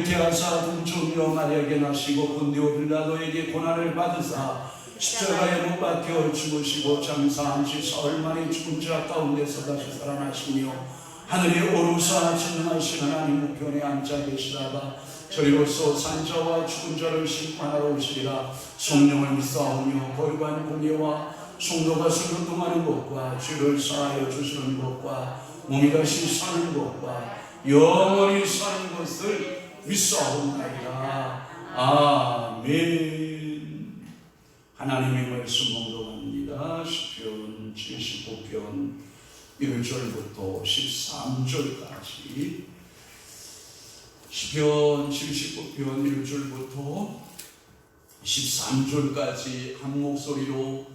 대하사 동정녀 마리아에게 나시고 본디오 빌라도에게 고난을 받으사 십자가에 못 박혀 죽으시고 장사한 지 사흘 만에 죽은 자 가운데서 다시 살아나시며 하늘에 오르사 전능하신 하나님 우편에 앉아 계시다가 저희로서 산자와 죽은 자를 심판하러 오시리라. 성령을 믿사오며 거룩한 공예와 성도가 순종하는 것과 죄를 사하여 주시는 것과 몸이 다시 사는 것과 영원히 사는 것을 믿사옵나이다. 아멘. 하나님의 말씀 봉독합니다. 시편 75편 1절부터 13절까지. 시편 75편 1절부터 13절까지 한 목소리로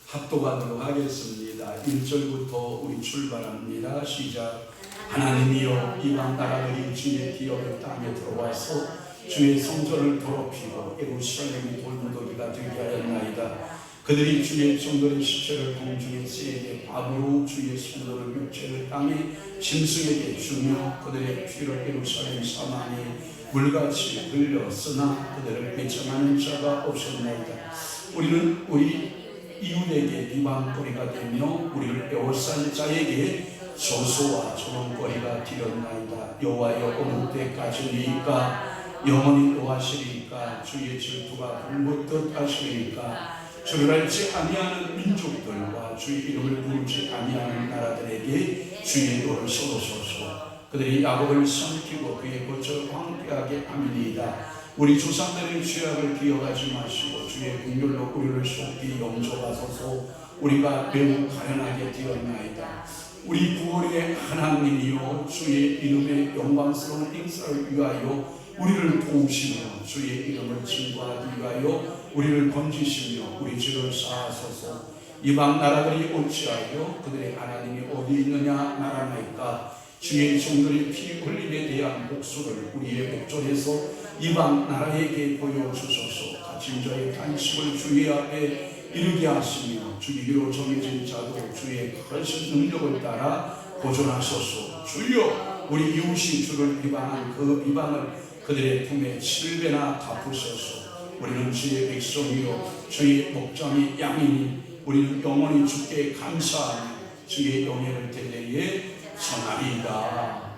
합독하도록 하겠습니다. 1절부터 우리 출발합니다. 시작. 하나님이여 이방 나라들이 주의 기업의 땅에 들어와서 주의 성전을 더럽히고 예루살렘이 돌무더기가 되게 하였나이다. 그들이 주의 종들의 시체를 공중에 세게 밥으로 주의 성도를 육체를 땅에 짐승에게 주며 그들의 피를 예루살렘 사망에 물같이 흘렸으나 그들을 배척하는 자가 없었나이다. 우리는 우리 이웃에게 비방거리가 되며 우리를 에워싼 자에게 조소와 조롱거리가 되었나이다. 여호와여 어느 때까지니까 영원히 노하시리까 주의 질투가 불붙듯 하시리까 주를 알지 아니하는 민족들과 주의 이름을 부르지 아니하는 나라들에게 주의 도를 쏘소서. 그들이 야곱을 삼키고 그의 거처를 황폐하게 함이니이다. 우리 조상들의 죄악을 기억하지 마시고 주의 긍휼로 우리를 속히 용서하소서. 우리가 매우 가련하게 되었나이다. 우리 구원의 하나님이여 주의 이름의 영광스러운 행사를 위하여 우리를 도우시며 주의 이름을 증거하기 위하여 우리를 건지시며 우리 죄를 사하소서. 이방 나라들이 어찌하여 그들의 하나님이 어디 있느냐 말하나이까. 주의 종들의 피 흘림에 대한 목소를 우리의 목전에서 이방 나라에게 보여주소서. 갇힌 자의 탄식을 주의 앞에 이르게 하시며 주기로 정해진 자도 주의 크신 능력을 따라 보존하소서. 주여 우리 이웃이 주를 비방한 그 비방을 그들의 품에 7배나 갚으소서. 우리는 주의 백성이요 주의 목장이 양이니 우리는 영원히 주께 감사하며 주의 영예를 대대에 전하리이다.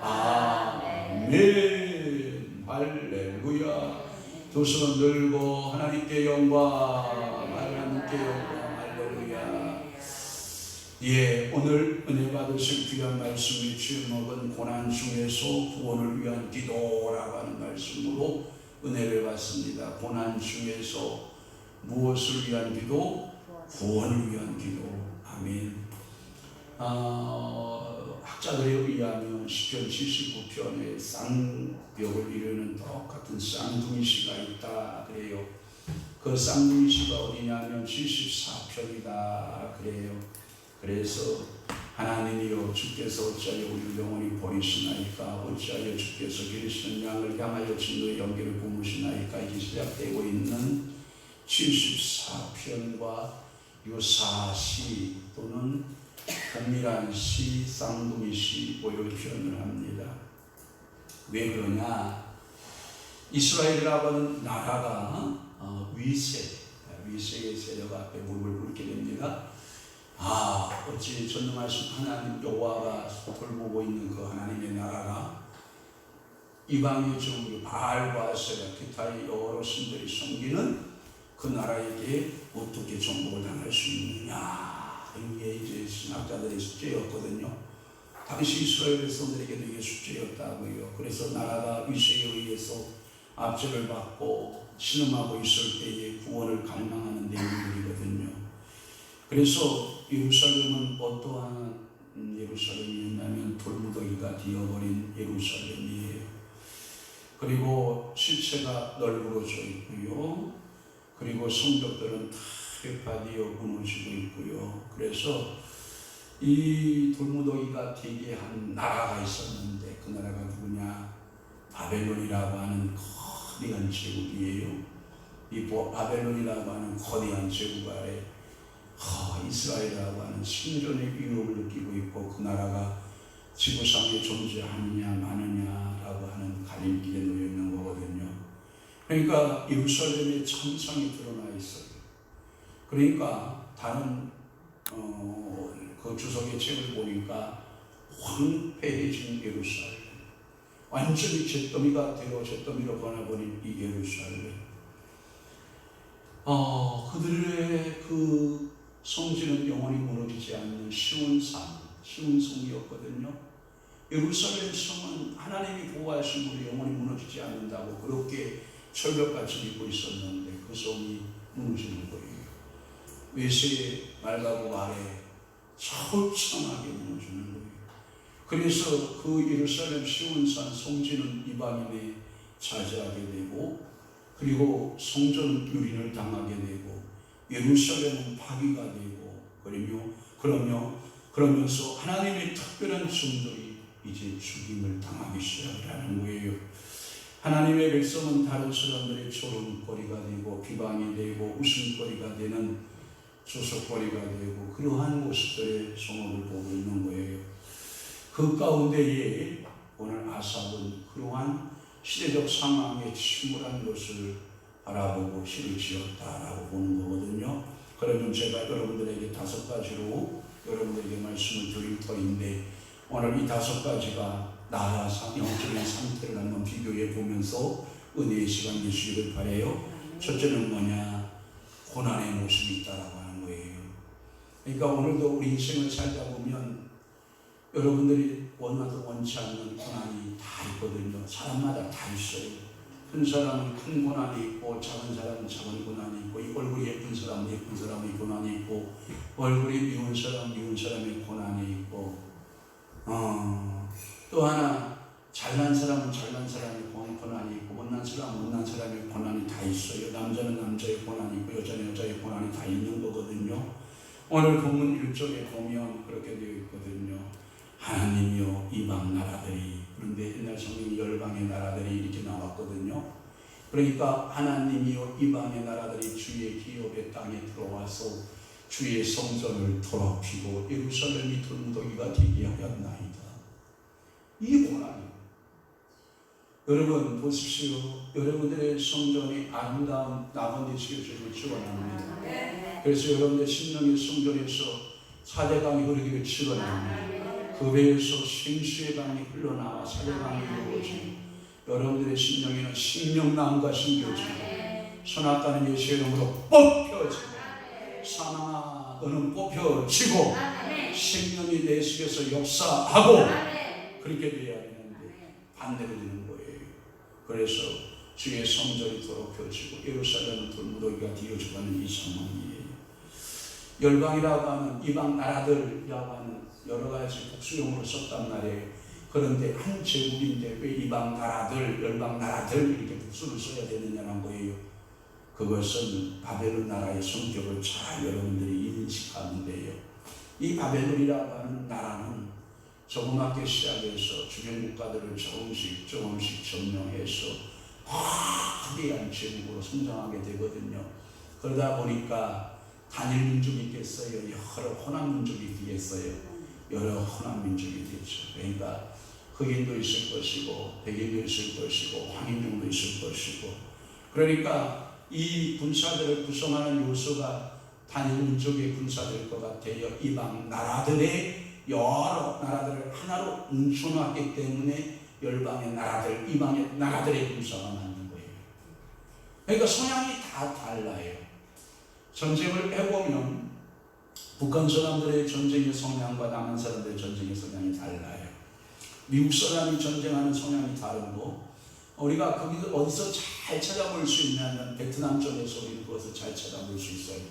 아멘. 할렐루야. 두 손 들고 하나님께 영광, 하나님께 영광. 할렐루야. 예, 오늘 은혜 받으실 귀한 말씀의 제목은 고난 중에서 구원을 위한 기도라고 하는 말씀으로 은혜를 받습니다. 고난 중에서 무엇을 위한 기도? 구원을 위한 기도. 아멘. 학자들에 의하면 시편 79편에 쌍벽을 이루는 똑같은 쌍둥이시가 있다 그래요. 그 쌍둥이시가 어디냐면 74편이다 그래요. 그래서 하나님이여 주께서 어찌하여 우리를 영원히 버리시나이까. 어찌하여 주께서 기르시는 양을 향하여 진노의 연기를 뿜으시나이까. 이게 시작되고 있는 74편과 유사시 또는 동일한 시, 쌍둥이 시 이런 표현을 합니다. 왜 그러냐? 이스라엘이라고 하는 나라가 위세의 세력 앞에 무릎을 꿇게 됩니다. 어찌 전능하신 하나님 여호와가 돌보고 있는 그 하나님의 나라가 이방의 종 바알과 아세라 기타의 여러 신들이 섬기는 그 나라에게 어떻게 정복을 당할 수 있느냐? 이게 이제 신학자들의 숙제였거든요. 당시 이스라엘 백성들에게도 이게 숙제였다고요. 그래서 나라가 위세에 의해서 압제를 받고 신음하고 있을 때에 구원을 갈망하는 내용들이거든요. 그래서 예루살렘은 어떠한 예루살렘이었냐면 돌무더기가 되어버린 예루살렘이에요. 그리고 시체가 널브러져 있고요. 그리고 성벽들은 다 폐파되어 무너지고 있고요. 그래서 이 돌무더기가 되게 한 나라가 있었는데 그 나라가 누구냐? 바벨론이라고 하는 거대한 제국이에요. 이 바벨론이라고 하는 거대한 제국 아래 이스라엘이라고 하는 신전의 위협을 느끼고 있고 그 나라가 지구상에 존재하느냐 마느냐라고 하는 갈림길에 놓여 있는 거거든요. 그러니까 예루살렘의 천상이 드러나 있어요. 그러니까 다른 그 주석의 책을 보니까 황폐해진 예루살렘, 완전히 잿더미가 되어 잿더미로 변해버린 이 예루살렘, 그들의 그 성지는 영원히 무너지지 않는 쉬운 성이었거든요. 예루살렘 성은 하나님이 보호하신 분이 영원히 무너지지 않는다고 그렇게 철벽같이 믿고 있었는데 그 성이 무너지는 거예요. 외세의 말가고 아래 처참하게 무너지는 거예요. 그래서 그 예루살렘 시온산 성지는 이방인에 차지하게 되고, 그리고 성전 유린을 당하게 되고, 예루살렘은 파괴가 되고, 그러면서 하나님의 특별한 종들이 이제 죽임을 당하기 시작하는 거예요. 하나님의 백성은 다른 사람들의 조롱거리가 되고 비방이 되고 웃음거리가 되는 조석거리가 되고 그러한 모습들의 성업을 보고 있는 거예요. 그 가운데에 오늘 아삽은 그러한 시대적 상황에 침울한 것을 바라보고 시를 지었다라고 보는 거거든요. 그러면 제가 여러분들에게 5가지로 여러분들에게 말씀을 드릴 터인데, 오늘 이 5가지가 나와 영적인 상태를 한번 비교해 보면서 은혜의 시간 되시기를 바라요. 첫째는 뭐냐? 고난의 모습이 있다라고 하는 거예요. 그러니까 오늘도 우리 인생을 살다 보면 여러분들이 원하든 원치 않는 고난이 다 있거든요. 사람마다 다 있어요. 큰 사람은 큰 고난이 있고, 작은 사람은 작은 고난이 있고, 얼굴이 예쁜 사람은 예쁜 사람의 고난이 있고, 얼굴이 미운 사람의 고난이 있고, 또 하나 잘난 사람은 잘난 사람의 고난이 있고, 못난 사람은 못난 사람의 고난이 다 있어요. 남자는 남자의 고난이 있고 여자는 여자의 고난이 다 있는 거거든요. 오늘 본문 1절에 보면 그렇게 되어 있거든요. 하나님이여 이방 나라들이, 그런데 옛날 성경이 열방의 나라들이 이렇게 나왔거든요. 그러니까 하나님이여 이방의 나라들이 주의 기업의 땅에 들어와서 주의 성전을 더럽히고 예루살렘이 돌무더기가 되게 하였나이다. 이게 고난이에요. 여러분 보십시오. 여러분들의 성전이 아름다운 나머지 지어주기를 축원합니다. 그래서 여러분의 심령의 성전에서 사대강이 흐르기를 축원합니다. 그 배에서 생수의 강이 흘러나와 사대강이 이루어지고, 여러분들의 심령에는 생명나무가 심겨지고, 선악과는 예수의 이름으로 뽑혀지고, 사망아 너는 뽑혀지고, 생명이 내 속에서 역사하고, 그렇게 돼야 되는데 반대로 되는 거예요. 그래서 주의 성전이 더럽혀지고 예루살렘은 돌무더기가 되어져가는 이 상황이에요. 열방이라고 하는 이방 나라들이라고 하는 여러 가지 복수용으로 썼단 말이에요. 그런데 한 제국인데 왜 이방 나라들, 열방 나라들 이렇게 복수를 써야 되느냐는 거예요. 그것은 바벨론 나라의 성격을 잘 여러분들이 인식하면 돼요. 이 바벨론이라고 하는 나라는 조그맣게 시작해서 주변 국가들을 조금씩 점령해서 거대한 제국으로 성장하게 되거든요. 그러다 보니까 단일 민족이 있겠어요? 여러 혼합 민족이 있겠어요? 여러 혼합 민족이 되죠. 그러니까 흑인도 있을 것이고 백인도 있을 것이고 황인종도 있을 것이고, 그러니까 이 군사들을 구성하는 요소가 단일 민족의 군사될 것 같아요. 이방 나라들의 여러 나라들을 하나로 뭉쳐놨기 때문에 열방의 나라들, 이방의 나라들의 군사가 만든 거예요. 그러니까 성향이 다 달라요. 전쟁을 해보면 북한 사람들의 전쟁의 성향과 남한 사람들의 전쟁의 성향이 달라요. 미국 사람이 전쟁하는 성향이 다르고, 우리가 거기서 어디서 잘 찾아볼 수 있냐면 베트남 쪽에서 우리는 그것을 잘 찾아볼 수 있어요.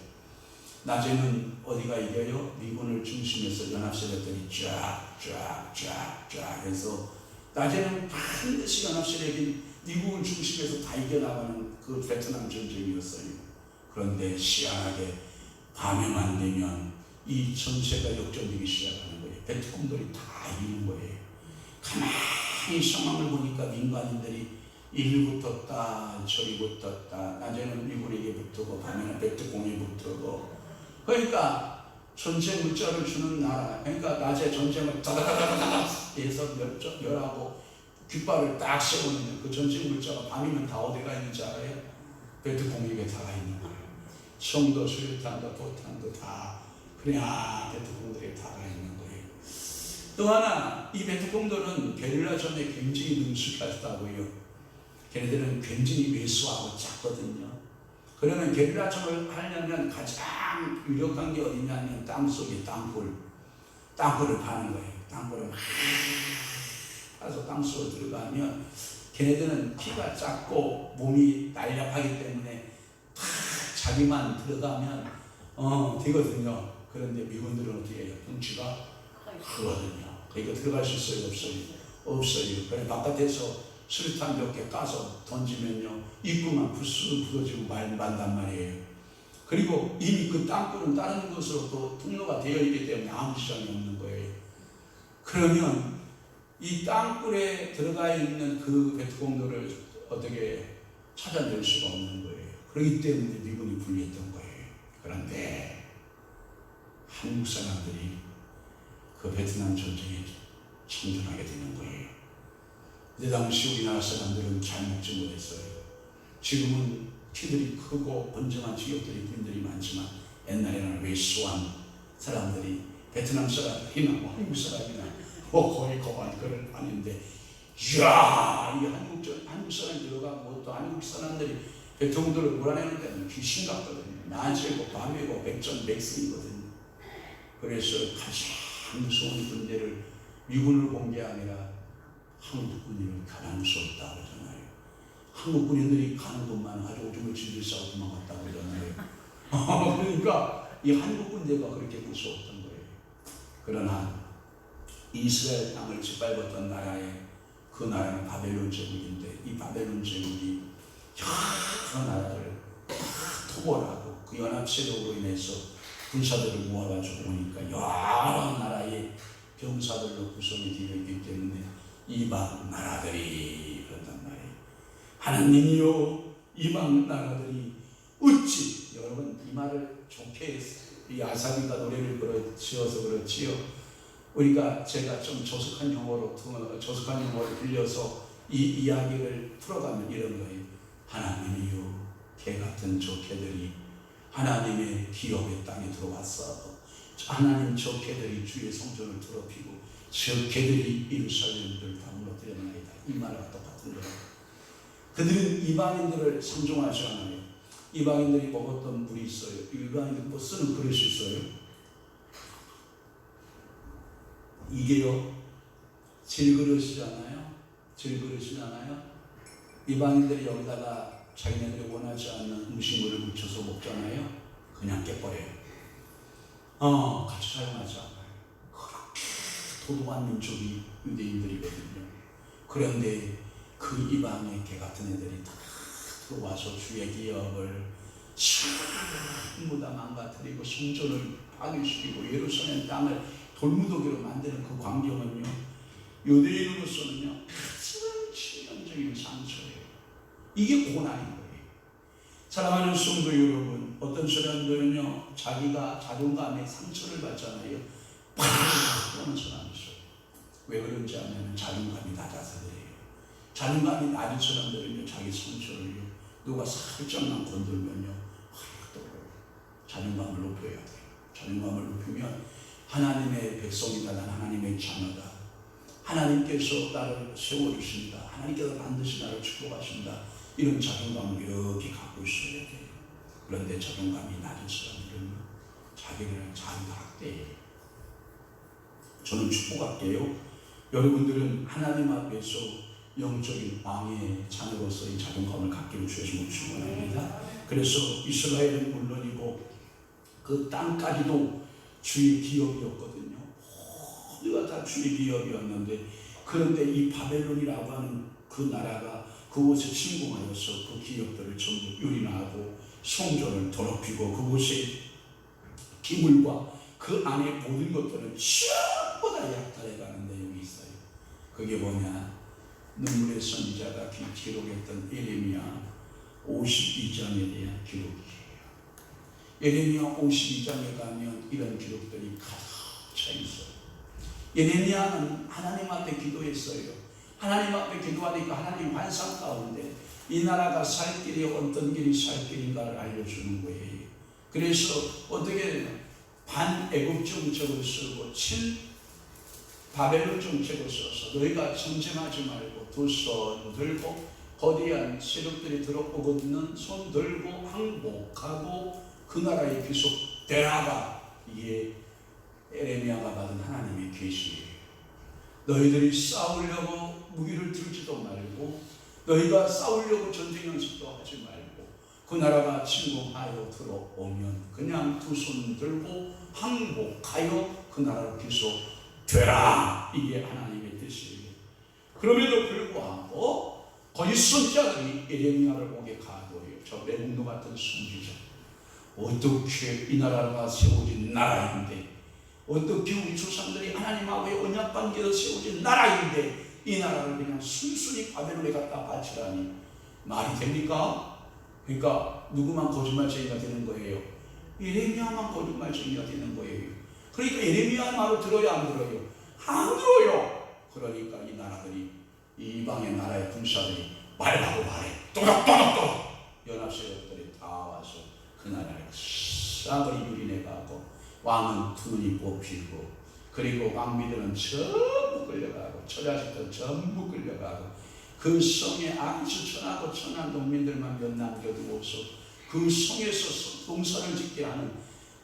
낮에는 어디가 이겨요? 미군을 중심해서 연합세력들이 쫙 해서 낮에는 반드시 연합세력이 미국을 중심해서 다 이겨나가는 그 베트남 전쟁이었어요. 그런데 희한하게 밤에만 되면 이 전세가 역전되기 시작하는 거예요. 베트콩들이 다 이기는 거예요. 가만히 상황을 보니까 민간인들이 이리 붙었다 저리 붙었다, 낮에는 미군에게 붙고 밤에는 베트콩에 붙고, 그러니까 전쟁 물자를 주는 나라, 그러니까 낮에 전쟁을 다다다다다다 해서 멸하고 깃발을 딱 세우는 그 전신 물자가 밤이면 다 어디가 있는지 알아요? 베트공역에 다가 있는 거예요. 청도, 수류탄도, 포탄도 다 그냥 베트공들에 다가 있는 거예요. 또 하나, 이 베트공들은 게릴라전에 굉장히 능숙하다고요. 걔네들은 굉장히 왜소하고 작거든요. 그러면 게릴라전을 하려면 가장 유력한 게 어디냐면 땅속에 땅굴을 파는 거예요. 땅굴을 막 파서 땅속으로 들어가면 걔네들은 키가 작고 몸이 날렵하기 때문에 다 자기만 들어가면 되거든요. 그런데 미군들은 어떻게 해요? 덩치가 크거든요. 그러니까 들어갈 수 있어요? 없어요. 그래 바깥에서 수류탄 몇 개 까서 던지면요 입구만 부스스 부러지고 만단 말이에요. 그리고 이미 그 땅굴은 다른 곳으로 또 통로가 되어 있기 때문에 아무 시장이 없는 거예요. 그러면 이 땅굴에 들어가 있는 그 베트공들을 어떻게 찾아낼 수가 없는 거예요. 그렇기 때문에 미군이 불리했던 거예요. 그런데 한국 사람들이 그 베트남 전쟁에 참전하게 되는 거예요. 그때 당시 우리나라 사람들은 잘 먹지 못했어요. 지금은 키들이 크고 번성한 지역들이 군인들이 많지만 옛날에는 왜소한 사람들이 베트남 사람이나 한국 사람이나 거의 그걸 아닌데 이야 이 한국 사람이 들어가고 또 한국 사람들이 베트공들을 몰아내는 데는 귀신 같거든요. 낮이고 밤이고 백전백승이거든요. 그래서 가장 무서운 군대를 미군을 본 게 아니라 한국 군인을 가만히 쏟았다고 그러잖아요. 한국 군인들이 가는 곳만 아주 오줌을 질질 싸고 도망갔다고 그러잖아요. 그러니까 이 한국 군대가 그렇게 무서웠던 거예요. 그러나 이스라엘 땅을 짓밟았던 그 나라는 바벨론 제국인데 이 바벨론 제국이 여러 나라를 토벌하고 그 연합세력으로 인해서 군사들을 모아가지고 오니까 여러 나라의 병사들로 구성이 되어 있기 때문에 이방 나라들이 그런단 말이에요. 하나님이요 이방 나라들이 어찌 여러분 이 말을 좋게 이 아사비가 노래를 지어서 그렇지요. 우리가 제가 좀 조숙한 용어를 빌려서 이 이야기를 풀어가면 이런 거예요. 하나님이요 개 같은 저 개들이 하나님의 기업의 땅에 들어왔어. 하나님 저 개들이 주의 성전을 더럽히고 저 개들이 예루살렘을 다 무너뜨려나이다. 이 말과 똑같은 거예요. 그들은 이방인들을 상종하지 않아요. 이방인들이 먹었던 물이 있어요. 이방인들 뭐 쓰는 그릇이 있어요. 이게요 질그릇이잖아요. 이방인들이 여기다가 자기네들이 원하지 않는 음식물을 묻혀서 먹잖아요. 그냥 깨버려요. 같이 사용하지 않아요. 그렇게 도도한 민족이 유대인들이거든요. 그런데 그 이방의 개 같은 애들이 다 들어와서 주의 기업을 전부 다 망가뜨리고 성전을 파괴시키고 예루살렘 땅을 돌무더기로 만드는 그 광경은요 유대인으로서는요 가장 치명적인 상처예요. 이게 고난인 거예요. 사랑하는 성도 여러분, 어떤 사람들은요 자기가 자존감에 상처를 받잖아요. 팍 하는 사람이 있어요. 왜 그런지 아면 자존감이 낮아서 그래요. 자존감이 낮은 사람들은요 자기 상처를요 누가 살짝만 건들면요 자존감을 높여야 돼요. 자존감을 높이면 하나님의 백성이다. 난 하나님의 자녀다. 하나님께서 나를 세워주신다. 하나님께서 반드시 나를 축복하신다. 이런 자존감을 이렇게 갖고 있어야 돼요. 그런데 자존감이 낮은 사람들은 자기를 자기가 학대해요. 저는 축복할게요. 여러분들은 하나님 앞에서 영적인 왕의 자녀로서 이 자존감을 갖기를 주여서 축원합니다. 그래서 이스라엘은 물론이고 그 땅까지도 주의 기업이었거든요. 모두가 다 주의 기업이었는데 그런데 이 바벨론이라고 하는 그 나라가 그곳에 침공하여서 그 기업들을 전부 유린하고 성전을 더럽히고 그곳에 기물과 그 안에 모든 것들은 전부 다 약탈해가는 내용이 있어요. 그게 뭐냐? 눈물의 선지자가 기록했던 예레미야 52장에 대한 기록이에요. 예레미야 52장에 가면 이런 기록들이 가득 차 있어요. 예레미야는 하나님 앞에 기도했어요. 하나님 앞에 기도하니까 하나님 환상 가운데 이 나라가 살 길이 어떤 길이 살 길인가를 알려주는 거예요. 그래서 어떻게 반애국 정책을 쓰고 바벨론 정책을 써서 너희가 전쟁하지 말고 두 손 들고 거대한 세력들이 들어오거든 손 들고 항복하고 그 나라에 귀속되라가 이게 에레미야가 받은 하나님의 계시예요. 너희들이 싸우려고 무기를 들지도 말고 너희가 싸우려고 전쟁 연습도 하지 말고 그 나라가 침공하여 들어오면 그냥 두 손 들고 항복하여 그 나라로 귀속되라. 이게 하나님의 뜻이에요. 그럼에도 불구하고 거짓 선자들이 에레미야를 오게 가도해요. 저 매국노 같은 선지자 어떻게 이 나라가 세워진 나라인데 어떻게 우리 조상들이 하나님하고의 언약관계로 세워진 나라인데 이 나라를 그냥 순순히 바벨론에 갖다 바치라니 말이 됩니까? 그러니까 누구만 거짓말쟁이가 되는 거예요? 에레미야만 거짓말쟁이가 되는 거예요. 그러니까 에레미야 말을 들어야 안 들어요? 안 들어요. 그러니까 이 나라들이 이방의 나라의 군사들이 말하고 말해 또덕또덕또덕 연합세력들이 다 와서 그 나라를 싸그리 유린해가고 왕은 두 눈이 뽑히고 그리고 왕비들은 전부 끌려가고 처자식들 전부 끌려가고 그 성에 아주 천하고 천한 농민들만 몇 남겨두고서 그 성에서 농사를 짓게 하는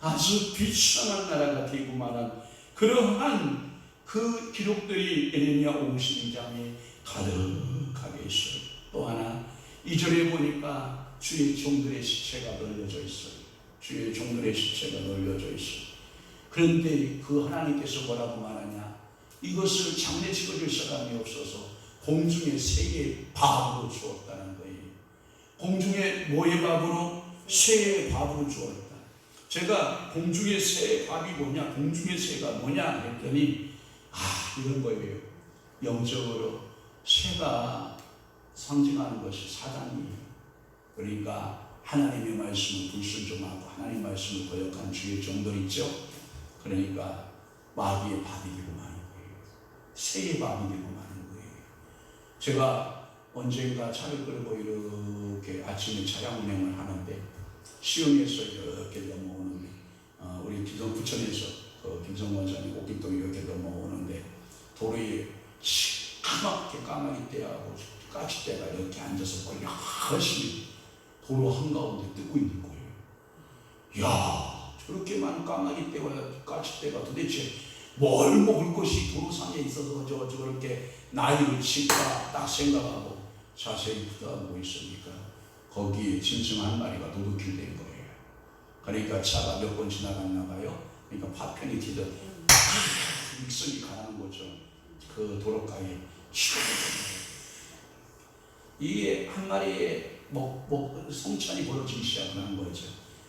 아주 비참한 나라가 되고 말한 그러한 그 기록들이 에레미야 52장에 가득하게 있어요. 또 하나 2절에 보니까 주의 종들의 시체가 널려져 있어요. 주의 종들의 시체가 널려져 있어요. 그런데 그 하나님께서 뭐라고 말하냐? 이것을 장례 치러줄 사람이 없어서 공중의 새의 밥으로 주었다는 거예요. 공중의 뭐의 밥으로? 새의 밥으로 주었다. 제가 공중의 새의 밥이 뭐냐? 공중의 새가 뭐냐? 했더니 이런 거예요. 영적으로 새가 상징하는 것이 사단이에요. 그러니까 하나님의 말씀을 불순종하고 하나님 말씀을 거역한 주의 종들 있죠. 그러니까 마귀의 밥이 되고 마는 거예요. 새의 밥이 되고 마는 거예요. 제가 언젠가 차를 끌고 이렇게 아침에 차량 운행을 하는데 시흥에서 이렇게 넘어오는데 우리 기성 부천에서 김성 원사님 옥길동 이렇게 넘어오는데 도로에 시커멓게 까마귀떼하고 까치떼가 이렇게 앉아서 거의 열심히 도로 한가운데 뜨고 있는 거예요. 이야, 저렇게 많은 까마귀떼와 까치떼가 도대체 뭘 먹을 것이 도로상에 있어서 저렇게 나이를 칠까 딱 생각하고 자세히 부다보고 있으니까 거기에 짐승 한 마리가 도둑질 된 거예요. 그러니까 차가 몇 번 지나갔나 봐요. 그러니까 파편이 튀듯 육성이 가라는 거죠. 그 도로가에 이게 한 마리의 성찬이 벌어지기 시작하는 거죠.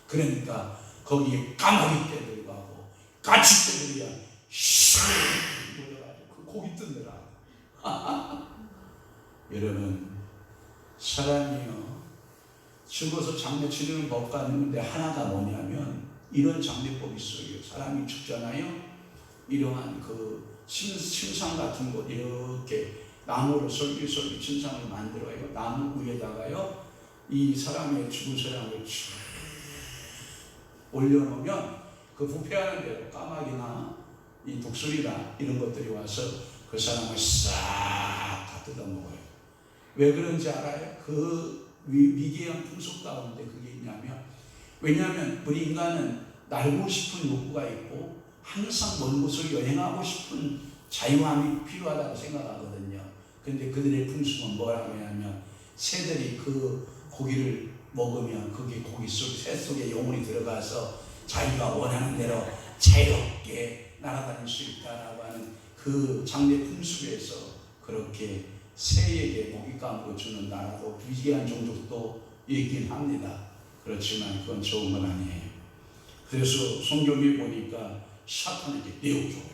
그러니까 거기에 까마귀떼들이 가고 까치떼들이야 몰려가지고 그 고기 뜯느라 여러분 사람이요 죽어서 장례 치르는 법과 있는데 하나가 뭐냐면 이런 장례법이 있어요. 사람이 죽잖아요. 이러한 그 침상 같은 곳 이렇게 나무로 솔깃솔깃 침상을 만들어요. 나무 위에다가요 이 사람의 죽은 사람을 쭉 올려놓으면 그 부패하는 대로 까마귀나 이 독수리나 이런 것들이 와서 그 사람을 싹 다 뜯어먹어요. 왜 그런지 알아요? 그 미개한 풍속 가운데 그게 있냐면 왜냐하면 우리 인간은 날고 싶은 욕구가 있고 항상 먼 곳을 여행하고 싶은 자유함이 필요하다고 생각하거든요. 근데 그들의 풍습은 뭐라고 하냐면 새들이 그 고기를 먹으면 그게 고기 속 새 속에 영혼이 들어가서 자기가 원하는 대로 자유롭게 날아다닐 수 있다라고 하는 그 장례 풍습에서 그렇게 새에게 먹잇감으로 주는 나라도 위대한 종족도 있긴 합니다. 그렇지만 그건 좋은 건 아니에요. 그래서 성경에 보니까 사탄에게 내어줘요.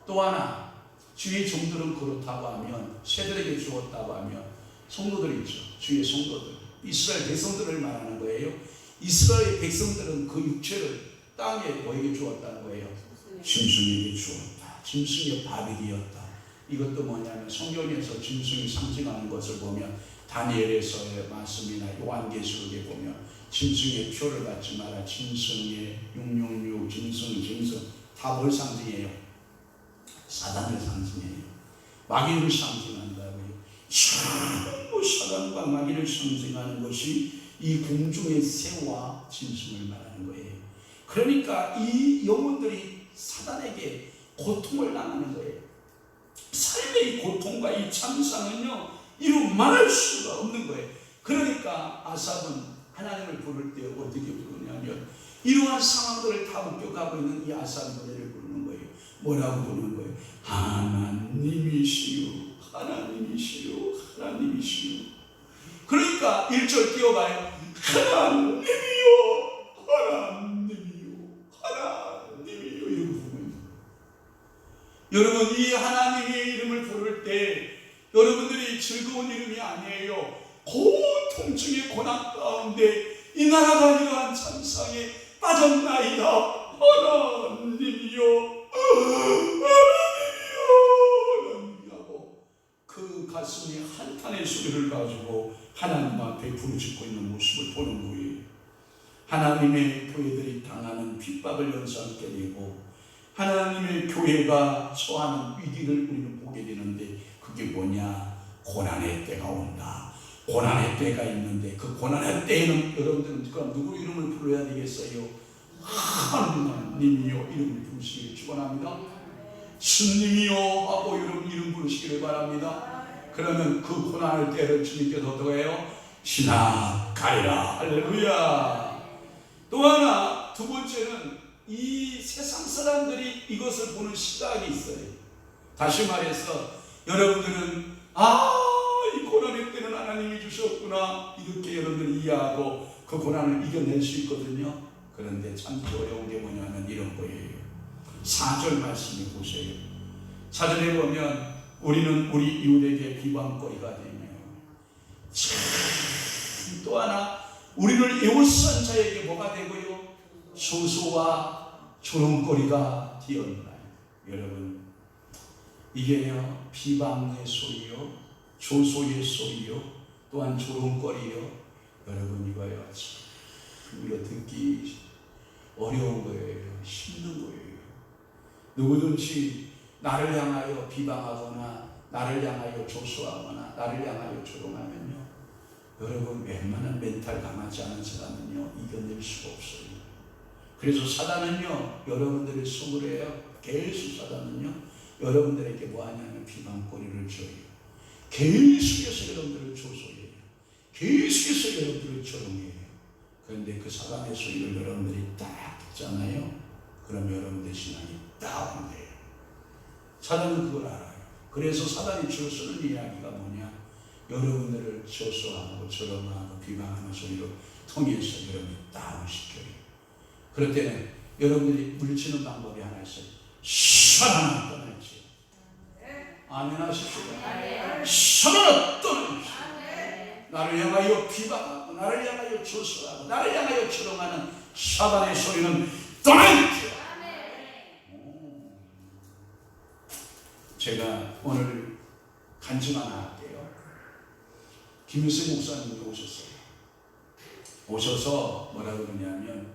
또 하나 주의 종들은 그렇다고 하면 새들에게 주었다고 하면 성도들 있죠. 주의 성도들 이스라엘 백성들을 말하는 거예요. 이스라엘 백성들은 그 육체를 땅에 뭐에게 주었다는 거예요? 짐승에게 주었다. 짐승의 밥이 되었다. 이것도 뭐냐면 성경에서 짐승이 상징하는 것을 보면 다니엘에서의 말씀이나 요한계시록에 보면 짐승의 표를 받지 마라. 짐승의 666 짐승 다 뭘 상징해요? 사단을 상징해요. 마귀를 상징한다고요. 전부 사단과 마귀를 상징하는 것이 이 공중의 새와 짐승을 말하는 거예요. 그러니까 이 영혼들이 사단에게 고통을 당하는 거예요. 삶의 고통과 이 참상은요, 이루 말할 수가 없는 거예요. 그러니까 아삽은 하나님을 부를 때 어떻게 부르냐면 이러한 상황들을 다 목격하고 있는 이 아삽 노래를 부르는 거예요. 뭐라고 부르는 거예요? 하나님이시요, 하나님이시요, 하나님이시요. 그러니까 1절 띄워봐요. 하나님이요, 하나님이요, 하나님이요. 이러고 부르는 거예요. 여러분, 이 하나님의 이름을 부를 때 여러분들이 즐거운 이름이 아니에요. 고통중의 고난 가운데 이 나라가 이러한 참상에 빠졌나이다. 하나님이요, 하나님이요, 하나님이라고 그 가슴이 한탄의 소리를 가지고 하나님 앞에 부르짖고 있는 모습을 보는 거예요. 하나님의 교회들이 당하는 핍박을 연상하게 되고 하나님의 교회가 처하는 위기를 우리는 보게 되는데 그게 뭐냐? 고난의 때가 온다. 고난의 때가 있는데 그 고난의 때에는 여러분들은 그럼 누구 이름을 불러야 되겠어요? 하나님이요 이름을 부르시길 축원합니다. 주님이요 하고 이름 부르시기를 바랍니다. 그러면 그 고난의 때를 주님께서 어떻게 해요? 지나가리라. 할렐루야. 또 하나, 두 번째는 이 세상 사람들이 이것을 보는 시각이 있어요. 다시 말해서 여러분들은 이 고난의 때는 하나님이 주셨구나 이렇게 여러분들이 이해하고 그 고난을 이겨낼 수 있거든요. 그런데 참 어려운 게 뭐냐면 이런 거예요. 4절 말씀을 보세요. 4절에 보면 우리는 우리 이웃에게 비방거리가 되며 또 하나 우리를 애워싼 자에게 뭐가 되고요? 소소와 조롱거리가 되었나요? 여러분, 이게요 비방의 소리요, 조소의 소리요, 또한 조롱거리요. 여러분 이거요 우리가 듣기 어려운 거예요. 힘든 거예요. 누구든지 나를 향하여 비방하거나 나를 향하여 조소하거나 나를 향하여 조롱하면요, 여러분 웬만한 멘탈 강하지 않은 사람은요 이겨낼 수가 없어요. 그래서 사단은요 여러분들의 속을 해요. 계속 사단은요 여러분들에게 뭐하냐면 비방거리를 줘요. 계속해서 여러분들을 조소해요. 계속해서 여러분들을 조롱해요. 그런데 그 사단의 소리를 여러분들이 딱 듣잖아요. 그럼 여러분들의 신앙이 다운돼요. 사단은 그걸 알아요. 그래서 사단이 주로 쓰는 이야기가 뭐냐? 여러분들을 조소하고 조롱하고 비방하는 소리로 통해서 여러분이 다운시켜요. 그럴 때는 여러분들이 물리치는 방법이 하나 있어요. 선하나 떠날지. 아멘 하십시오. 선하나 떠날지. 나를 향하여 비방하고 나를 향하여 조소하고 나를 향하여 조롱하는 사단의 소리는 떠날지. 제가 오늘 간증 하나 할게요. 김일세 목사님이 오셨어요. 오셔서 뭐라고 그러냐면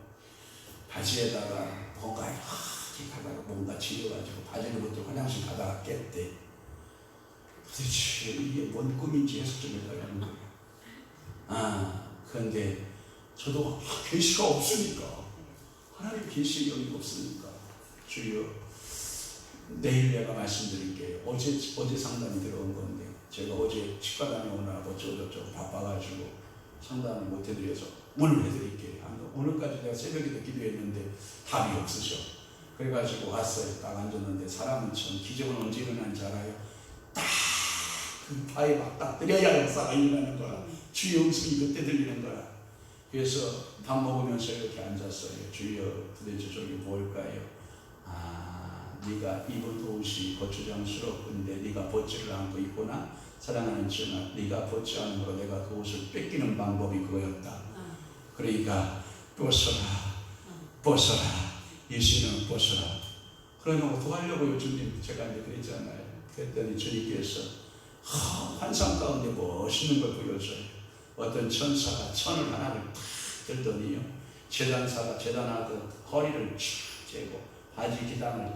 바지에다가 뭔가 이렇게 가다가 뭔가 지려가지고 바지를 벗고 화장실 가다가 깼대. 도대체 이게 뭔 꿈인지 해석 좀 해달라는 거예요. 그런데 저도 계시가 없으니까, 하나님 계시 여기 없으니까 주여 내일 내가 말씀드릴게요. 어제 상담이 들어온 건데 제가 어제 치과 다녀오느라고 어쩌고저쩌고 바빠가지고 상담을 못 해드려서 오늘 해드릴게요. 오늘까지 내가 새벽에도 기도했는데 답이 없으셔. 그래가지고 왔어요. 딱 앉았는데 사람은 참 기적은 언제 일어나는지 알아요? 딱 그 바에 막 딱 들여야 역사가 일어나는 거라. 주의 음성이 그때 들리는 거라. 그래서 밥 먹으면서 이렇게 앉았어요. 주여 도대체 저게 뭘까요? 네가 입은 옷이 거추장스럽군데 네가 벗지를 않고 있구나. 사랑하는 주나 네가 벗지 않은 거로 내가 그 옷을 뺏기는 방법이 그거였다. 그러니까 벗어라 예수는 벗어라. 그러면 어떡하려고요? 주님 제가 이제 그랬잖아요. 그랬더니 주님께서 환상 가운데 멋있는 걸 보여줘요. 어떤 천사가 천을 하나를 탁 들더니요, 제단사가 제단하듯 허리를 쫙 재고 바지 기단을 쫙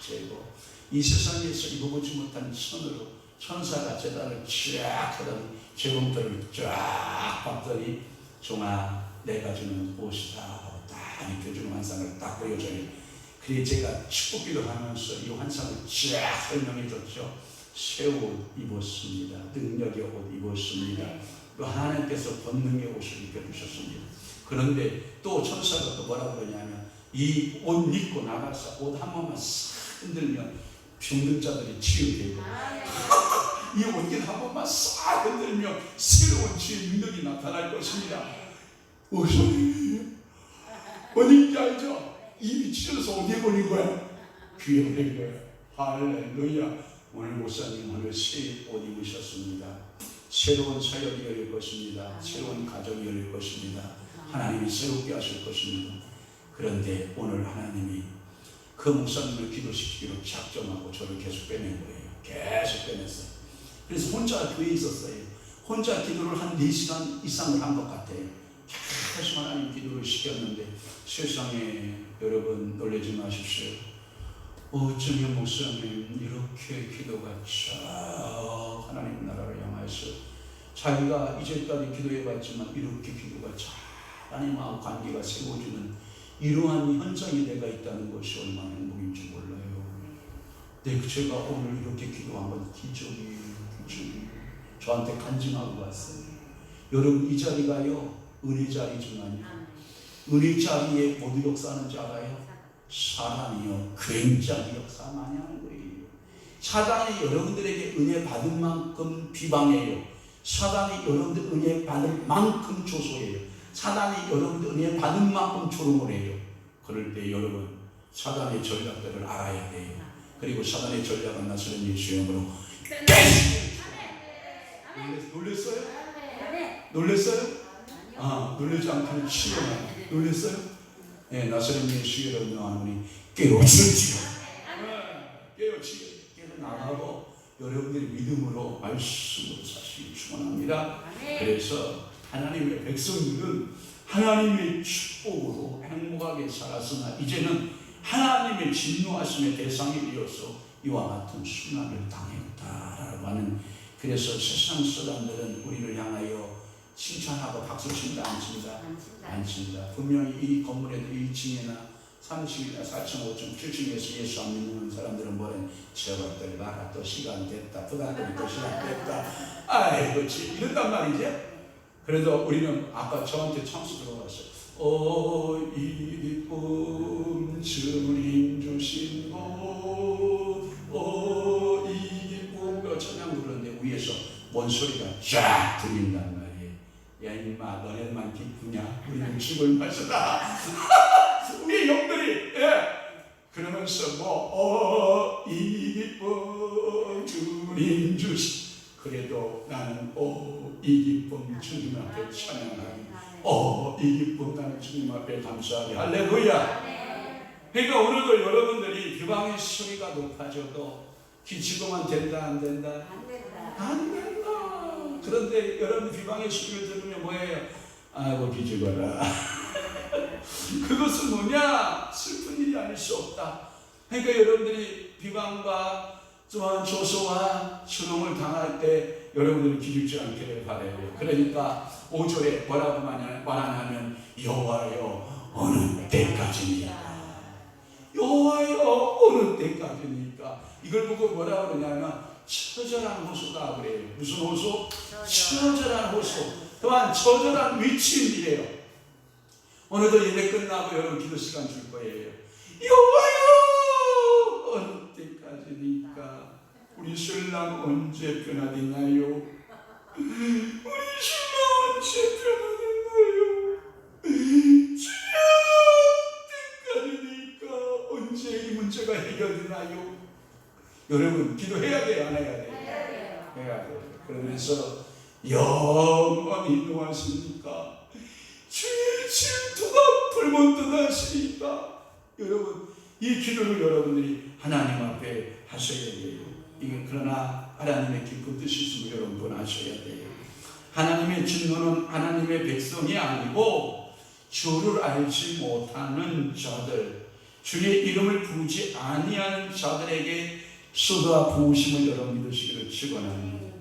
재고 이 세상에서 입어보지 못한 천으로 천사가 제단을 쫙 하더니 제공들을 쫙 봤더니 종아 내가 주는 옷이다 하고 딱 입혀주는 환상을 딱 보여줘요. 그래서 제가 축복기도 하면서 이 환상을 쫙 설명해 줬죠. 새 옷 입었습니다. 능력의 옷 입었습니다. 또 하나님께서 권능의 옷을 입혀주셨습니다. 그런데 또 천사가 또 뭐라고 그러냐면 이 옷 입고 나가서 옷 한 번만 싹 흔들면 병든 자들이 치유되고 이 옷깃 한 번만 싹 흔들면 새로운 치유 능력이 나타날 것입니다. 어서님 어딘지 알죠? 입이 찢어서 어디에 걸린 거야? 귀에 걸린 거야. 할렐루야. 오늘 목사님 오늘 새 옷 입으셨습니다. 새로운 사역이 열릴 것입니다. 새로운 가정이 열릴 것입니다. 하나님이 새롭게 하실 것입니다. 그런데 오늘 하나님이 그 목사님을 기도시키기로 작정하고 저를 계속 빼낸 거예요. 계속 빼냈어요. 그래서 혼자 교회에 있었어요. 혼자 기도를 한 4시간 이상을 한 것 같아요. 계속 하나님 기도를 시켰는데 세상에 여러분 놀라지 마십시오. 어쩌면 목사님 이렇게 기도가 쫙 하나님 나라를 향해서 자기가 이제까지 기도해봤지만 이렇게 기도가 잘 하나님하고 관계가 세워지는 이러한 현장에 내가 있다는 것이 얼마나 행복인지 몰라요. 네, 제가 오늘 이렇게 기도한 건 기적이에요. 저한테 간증하고 왔어요. 여러분 이 자리가요 은혜 자리지만요, 은혜 자리에 모두 역사하는지 알아요? 사단이요 굉장히 역사 많이 하는 거예요. 사단이 여러분들에게 은혜 받은 만큼 비방해요. 사단이 여러분들 은혜 받을 만큼 조소해요. 사단이 여러분들 은혜 받은 만큼 조롱을 해요. 그럴 때 여러분 사단의 전략들을 알아야 돼요. 그리고 사단의 전략은 나서는 예수의 이름으로 놀랬어요? 놀랬어요? 놀라지 않기는 치료나 놀랬어요? 네, 나서는 예수의 이름으로 하나님 깨우치지요. 깨어나가고 여러분들의 믿음으로 말씀으로 사실 축원합니다. 그래서 하나님의 백성들은 하나님의 축복으로 행복하게 살았으나 이제는 하나님의 진노하심의 대상이 되어서 이와 같은 순환을 당했다라고 하는, 그래서 세상 사람들은 우리를 향하여 칭찬하고 박수 친다 안 친다? 안 친다. 분명히 이 건물에도 1층이나 3층이나 4층 5층 7층에서 예수 안 믿는 사람들은 뭐래? 제발들 나가 또 시간 됐다. 부담들이 또 시간 됐다. 아이고 이런단 말이지. 그래도 우리는 아까 저한테 찬스 들어갔어요. 이 기쁨 주님 주신 곳, 이 기쁨 찬양 부르는데 위에서 뭔 소리가 쫙 들린단 말이에요. 야 임마 너네만 기쁘냐? 우리는 죽을 맛이다. 우리 영들이 그러면서 이 기쁨 주님 주신, 그래도 나는 이 기쁨 주님 앞에 찬양하기, 이 기쁨 나는 주님 앞에 감사하기. 할렐루야. 그러니까 오늘도 여러분들이 비방의 소리가 높아져도 기치고만 된다 안 된다? 안 된다. 그런데 여러분 비방의 소리를 들으면 뭐예요? 아이고 기죽어라. 그것은 뭐냐? 슬픈 일이 아닐 수 없다. 그러니까 여러분들이 비방과 또한 조소와 수롱을 당할 때 여러분들이 기죽지 않기를 바라요. 그러니까 5절에 뭐라고 말하냐면 여호와여 어느 때까지니까, 여호와여 어느 때까지니까. 이걸 보고 뭐라고 그러냐면 처절한 호소다 그래요. 무슨 호소? 처절한 호소. 또한 처절한 위치인이래요. 오늘도 예배 끝나고 여러분 기도 시간 줄 거예요. 여호와여 어느 때까지니까. 우리 신랑 언제 변화되나요? 우리 신랑 언제 변화되나요? 주여 때까지니까 언제 이 문제가 해결되나요? 여러분 기도해야 돼요? 안 해야 돼요? 해야 돼요. 그러면서 영원히 노하시니까 주의 질투가 불못 떠나시니까 여러분 이 기도를 여러분들이 하나님 앞에 하셔야 돼요. 그러나 하나님의 깊은 뜻이 있음을 여러분 아셔야 돼요. 하나님의 진노는 하나님의 백성이 아니고 주를 알지 못하는 자들, 주의 이름을 부르지 아니하는 자들에게 쏟아 부으심을 여러분 믿으시기를 축원합니다.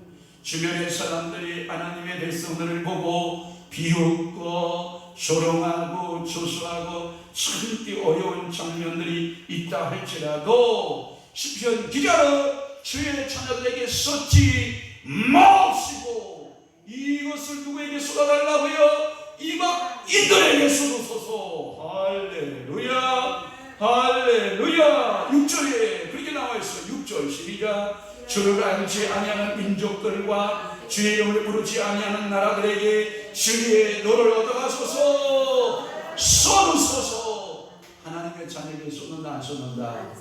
주변의 사람들이 하나님의 백성들을 보고 비웃고 조롱하고 조소하고 참기 어려운 장면들이 있다 할지라도 시편 기자는 주의 자녀들에게 쏟지 마시고 이것을 누구에게 쏟아달라고요? 이가 이들에게 쏟으소서. 할렐루야 할렐루야. 6절에 그렇게 나와 있어요. 6절 시작. 주를 알지 아니하는 민족들과 주의 이름을 부르지 아니하는 나라들에게 주의 노를 얻어가소서. 쏟으소서. 하나님의 자녀에게 쏟는다 안 쏟는다?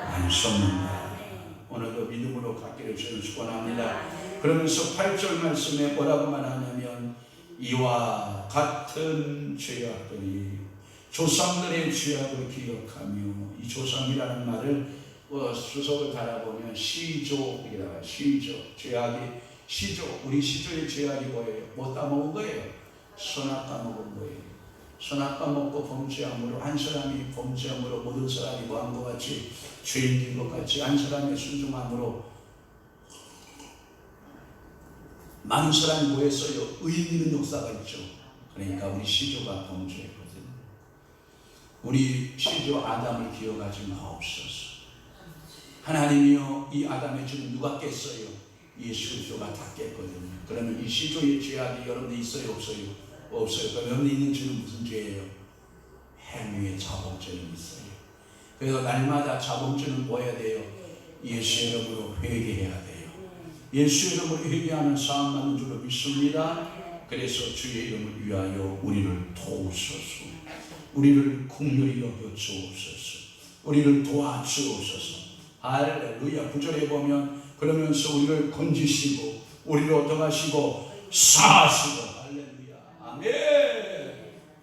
안 쏟는다. 오늘도 믿음으로 갖기를 저는 축원합니다. 그러면서 8절 말씀에 뭐라고 말하냐면 이와 같은 죄악들이 조상들의 죄악을 기억하며, 이 조상이라는 말을 수석을 달아보면 시족이라고 해요. 시족, 죄악이 시족. 우리 시족의 죄악이 뭐예요? 못 따먹은 거예요. 선악 따먹은 거예요. 선악 따먹고 범죄함으로, 한 사람이 범죄함으로 모든 사람이 뭐한 것 같이 죄인인 것 같이 한 사람의 순종함으로 많은 사람이 모였어요. 의인 있는 역사가 있죠. 그러니까 우리 시조가 범죄했거든요. 우리 시조 아담을 기억하지 마옵소서. 하나님이요, 이 아담의 죄는 누가 깼어요? 예수 그리스도가 다 깼거든요. 그러면 이 시조의 죄악이 여러분들 있어요, 없어요? 없어요. 그럼 여러분들 있는 죄는 무슨 죄예요? 행위의 자범죄는 있어요. 그래서 날마다 자범죄는 뭐 해야 돼요? 예수 이름으로 회개해야 돼요. 예수 이름으로 회개하는 사함받는 줄로 믿습니다. 그래서 주의 이름을 위하여 우리를 도우소서. 우리를 긍휼히 여겨 주옵소서. 우리를 도와주옵소서. 할렐루야. 9절에 보면 그러면서 우리를 건지시고 우리를 얻어가시고 사하시고. 할렐루야. 아멘.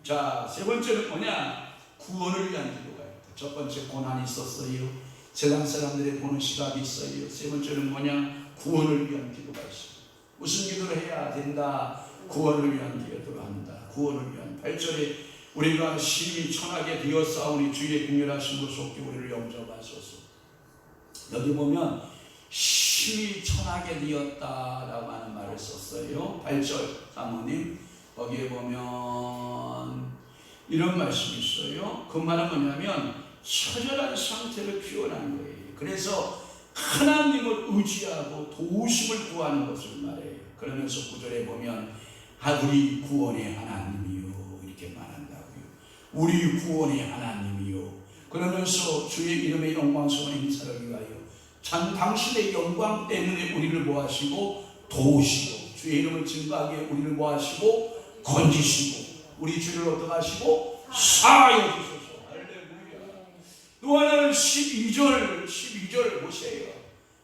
자, 세 번째는 뭐냐? 구원을 위한 기도가 있다. 첫 번째 고난이 있었어요. 세상 사람들의 보는 시각이 있어요. 세 번째는 뭐냐? 구원을 위한 기도가 있어요. 무슨 기도를 해야 된다? 구원을 위한 기도를 한다. 구원을 위한. 8절에 우리가 심히 천하게 되었사오니 주의 긍휼하심으로 속히 우리를 영접하소서. 여기 보면 심히 천하게 되었다라고 하는 말을 썼어요. 8절 사모님 거기에 보면 이런 말씀이 있어요. 그 말은 뭐냐면 처절한 상태를 표현한 거예요. 그래서 하나님을 의지하고 도우심을 구하는 것을 말해요. 그러면서 9절에 보면 우리 구원의 하나님이요 이렇게 말한다고요. 우리 구원의 하나님이요. 그러면서 주의 이름의 영광스러운 행사를 위하여 당신의 영광 때문에 우리를 모하시고 도우시고 주의 이름을 증거하게 우리를 모하시고 건지시고 우리 죄를 얻어가시고 사하여 주소서. 할렐루야. 또 하나는 12절 보세요.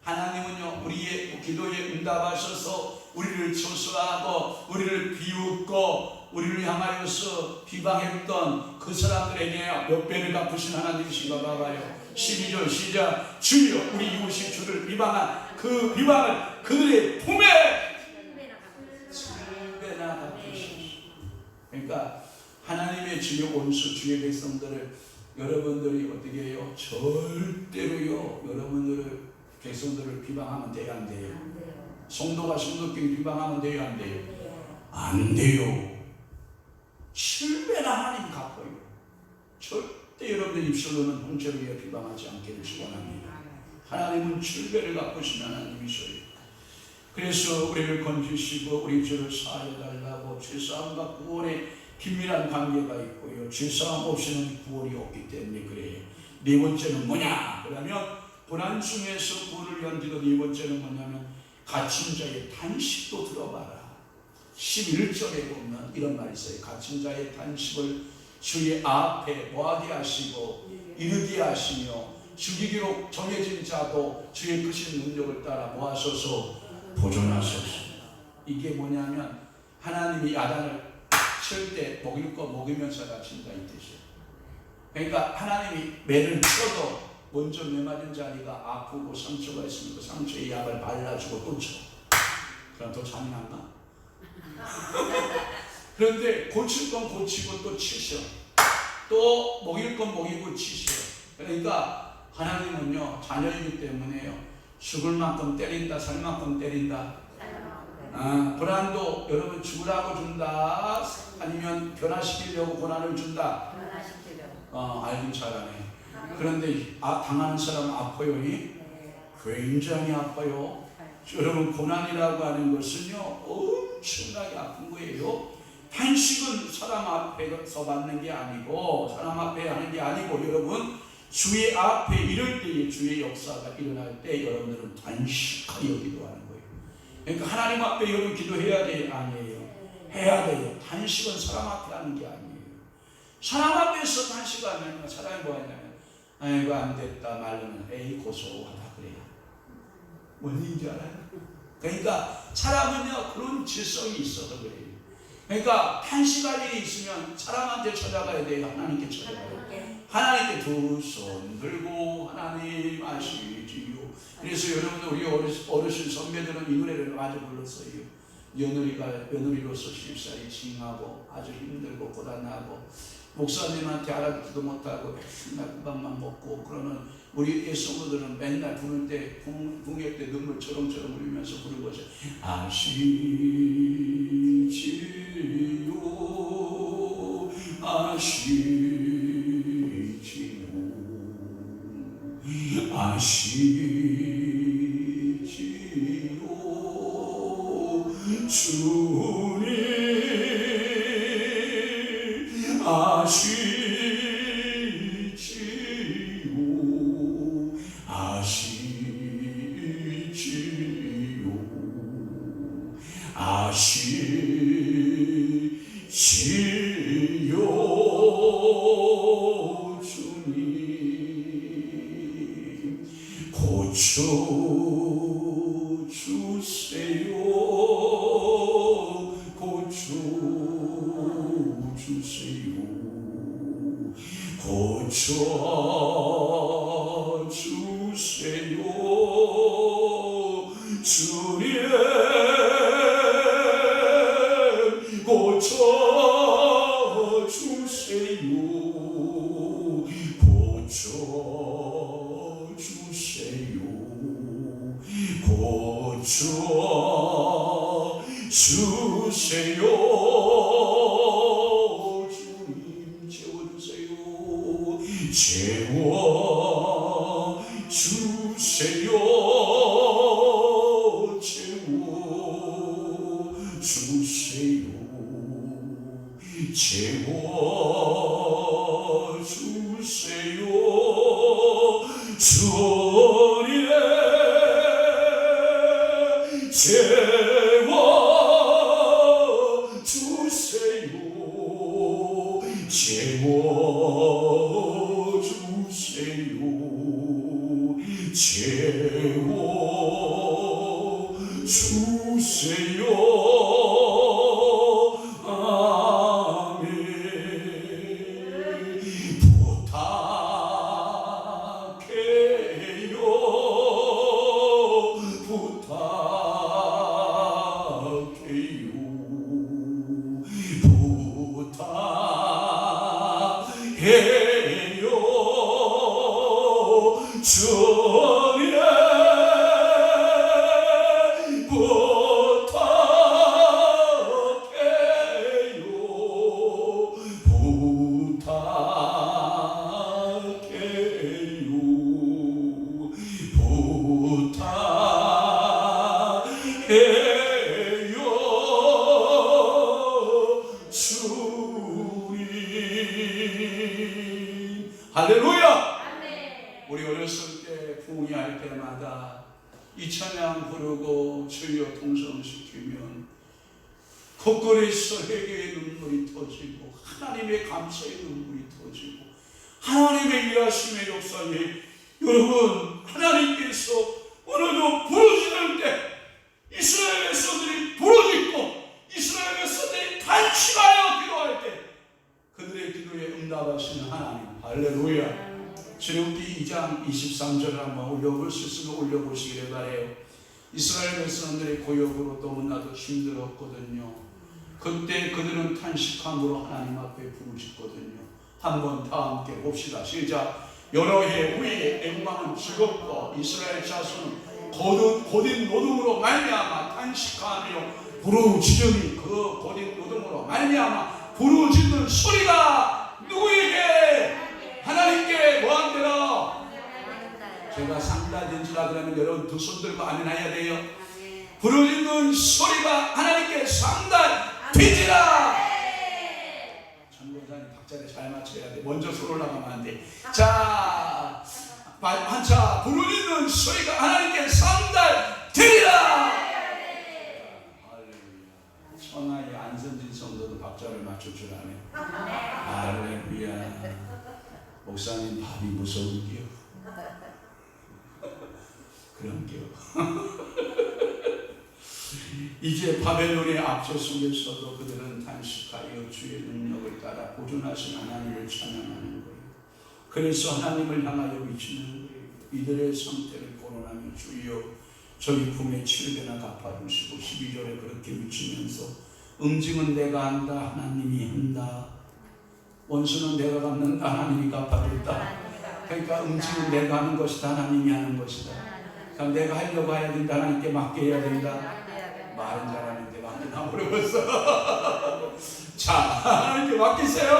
하나님은요 우리의 기도에 응답하셔서 우리를 조소하고 우리를 비웃고 우리를 향하여서 비방했던 그 사람들에게 몇 배를 갚으신 하나님이신가 봐요. 12절 시작. 주여 우리 이웃이 주를 비방한 그 비방을 그들의 품에 7배나 갚으시소. 그러니까 하나님의 주의 원수 주의 백성들을 여러분들이 어떻게 해요? 절대로요 여러분들을 백성들을 비방하면 돼요 안 돼요? 성도가 성도끼리 비방하면 돼요 안 돼요? 안 돼요. 7배나 하나님 갚아요. 절대 여러분들 입술로는 형제를 위해 비방하지 않기를 축원합니다. 하나님은 7배를 갚으신 하나님이셔요. 그래서 우리를 건지시고 우리 죄를 사하여 달라고 죄사함과 구원의 긴밀한 관계가 있고요. 죄사함 없이는 구원이 없기 때문에 그래요. 네 번째는 뭐냐? 그러면 고난 중에서 구원을 위한 기도 네 번째는 뭐냐면 갇힌 자의 탄식도 들어봐라. 11절에 보면 이런 말이 있어요. 갇힌 자의 탄식을 주의 앞에 뭐하게 하시고 이르게 하시며 죽이기로 정해진 자도 주의 크신 능력을 따라 뭐하소서 보존하소서. 이게 뭐냐면 하나님이 야단을 칠 때 먹일 거 먹이면서 갇힌다 이 뜻이에요. 그러니까 하나님이 매를 쳐도 먼저 매맞은 자리가 아프고 상처가 있으면 그 상처에 약을 발라주고 또 쳐. 그럼 더 잔인한가? 그런데 고칠 건 고치고 또 치셔. 또 먹일 건 먹이고 치셔. 그러니까 하나님은요, 자녀이기 때문에요, 죽을 만큼 때린다, 살 만큼 때린다. 고난도 여러분 죽으라고 준다, 아니면 변화시키려고 고난을 준다. 알긴 잘하네. 그런데 당하는 사람 아파요. 굉장히 아파요. 여러분, 고난이라고 하는 것은요, 엄청나게 아픈 거예요. 탄식은 사람 앞에서 받는 게 아니고, 사람 앞에 하는 게 아니고, 여러분, 주의 앞에 이럴 때에 주의 역사가 일어날 때 여러분들은 단식하여 기도하는 거예요. 그러니까 하나님 앞에 여러분 기도해야 돼, 아니에요? 해야 돼요. 단식은 사람 앞에 하는 게 아니에요. 사람 앞에서 단식하면 사람이 뭐 하냐면, 아이고 안 됐다 말하면 에이 고소하다 그래요. 뭔 얘기인지 알아요? 그러니까 사람은요, 그런 질성이 있어서 그래요. 그러니까 탄식할 일이 있으면 사람한테 찾아가야 돼요, 하나님께 찾아가요? 하나님께 두 손 들고 하나님 아시지요. 그래서 여러분들, 우리 어르신 선배들은 이 노래를 많이 불렀어요. 며느리로서 쉽사리 징하고 아주 힘들고 고단하고 목사님한테 알아듣지도 못하고 맨날 그 밥만 먹고 그러는 우리 예수님들은 맨날 부를 때 궁예 때 눈물 처럼처럼 흘리면서 부르는 것이 아시지요 아시지요 아시지요 주님 아시지요 아시지요 아시지요 주님 고쳐주세요 고쳐주세요 고쳐주세요 주님 고쳐주세요 고쳐주세요 고쳐주세요 주님 채워주세요 채워주세요 채워주세요 채워주세요 주님 채워주세요 채워주세요 채워주세요 아멘 부탁해요 부탁해요 부탁해요 주님 부탁해요 부탁해요 부탁해요 주님 할렐루야. 우리 어렸을 때 부흥회할 때마다 이 찬양 부르고 주여 통성시키면 코골에서 회개의 눈물이 터지고 하나님의 감사의 눈물이 터지고 하나님의 일하심의 역사에 여러분 하나님께서 오늘도 부르짖을 때 이스라엘의 소들이 부르짖고 이스라엘의 소들이 단식하여 기도할 때 그들의 기도에 응답하시는 하나님 할렐루야. 출애굽기 2장 23절을 한번 올려볼 수 있으면 올려보시기를 바래요. 이스라엘 백성들의 고역으로 너무나도 힘들었거든요. 그때 그들은 탄식함으로 하나님 앞에 부르짖거든요. 한번 다 함께 봅시다. 시작. 여러 해 후에 엠마는 즐겁고 이스라엘 자손은 고된 노동으로 말미암아 탄식하며 부르짖으니 그 고된 노동으로 말미암아 부르짖는 소리가 누구에게? 하나님께 뭐한대로? 제가 상달된지라 그러면 여러분 두 손 들고 아멘해야 돼요. 부르짖는 소리가 하나님께 상달되지라. 전도사님 박자를 잘 맞춰야 돼. 먼저 손 올라가면 안 돼. 자, 한차 부르짖는 소리가 하나님께 상달되리라. 할렐루야. 천하의 안선진 성도도 박자를 맞출 줄 아네. 할렐루야. 목사님 밥이 무서운겨. 그런겨. 이제 바벨론의 압제 속에서도 그들은 단식하여 주의 능력을 따라 보존하신 하나님을 찬양하는 거예요. 그래서 하나님을 향하여 비치는 거예요. 이들의 상태를 거론하며 주여 저희 품에 7배나 갚아주시고 12절에 그렇게 비치면서 응징은 내가 한다 하나님이 한다. 원수는 내가 갚는다 하나님이 갚아준다. 그러니까 응징은 내가 하는 것이다 하나님이 하는 것이다. 그럼 내가 하려고 해야 된다 하나님께 맡겨야 된다. 말은 잘하는데 맡기나 모르겠어. 자, 하나님께 맡기세요.